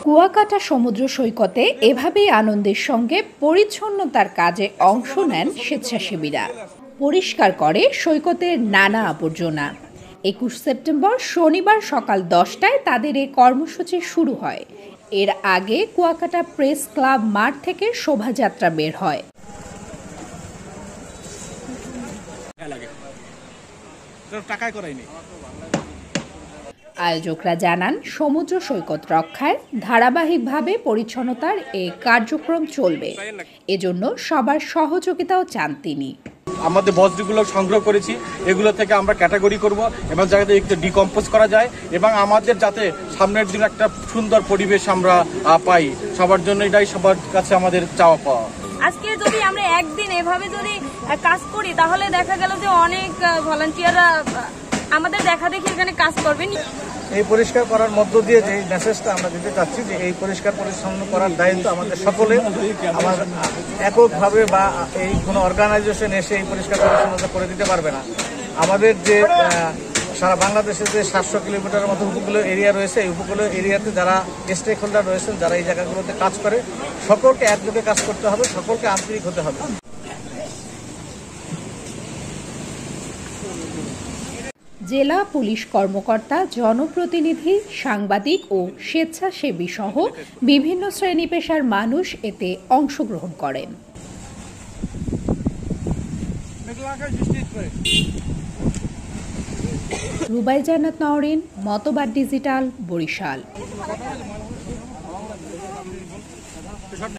কুয়াকাটা সমুদ্র সৈকতে এভাবেই আনন্দের সঙ্গে পরিচ্ছন্নতার কাজে অংশ নেন স্বেচ্ছাসেবীরা। পরিষ্কার করে সৈকতের নানা আবর্জনা। ২১ সেপ্টেম্বর শনিবার সকাল ১০টায় তাদের এই কর্মসূচি শুরু হয়। এর আগে কুয়াকাটা প্রেস ক্লাব মাঠ থেকে শোভাযাত্রা বের হয়। আয়োজকরা জানান, সমুদ্র সৈকত রক্ষায় ধারাবাহিকভাবে পরিচ্ছন্নতার এই কার্যক্রম চলবে। এজন্য সবার সহযোগিতাও চান তিনি। আমাদের বর্জ্যগুলো সংগ্রহ করেছি, এগুলো থেকে আমরা ক্যাটাগরি করব এবং যাতে একটু ডিকম্পোজ করা যায় এবং আমাদের যাতে সামনের দিন একটা সুন্দর পরিবেশ আমরা পাই, সবার জন্য এটাই সবার কাছে আমাদের চাওয়া পাওয়া। আজকে যদি আমরা একদিন এভাবে যদি কাজ করি তাহলে দেখা গেল যে অনেক ভলান্টিয়াররা আমাদের দেখা দেখি এখানে কাজ করবেন। এই পরিষ্কার করার মধ্য দিয়ে যে মেসেজটা আমরা দিতে চাচ্ছি যে এই পরিষ্কার পরিচ্ছন্ন করার দায়িত্ব আমাদের সকলে, আমার এককভাবে বা এই কোনো অর্গানাইজেশন এসে এই পরিষ্কার পরিচ্ছন্নতা করে দিতে পারবে না। আমাদের যে সারা বাংলাদেশে যে ৭০০ কিলোমিটারের মতো উপকূলীয় এরিয়া রয়েছে, এই উপকূলীয় এরিয়াতে যারা স্টেক হোল্ডার রয়েছেন, যারা এই জায়গাগুলোতে কাজ করে, সকলকে একযোগে কাজ করতে হবে, সকলকে আন্তরিক হতে হবে। জেলা পুলিশ কর্মকর্তা, জনপ্রতিনিধি, সাংবাদিক ও স্বেচ্ছাসেবী সহ বিভিন্ন শ্রেণী পেশার মানুষ এতে অংশগ্রহণ করেন। রুবাই জান্নাত নওরিন, মতবাদ ডিজিটাল, বরিশাল।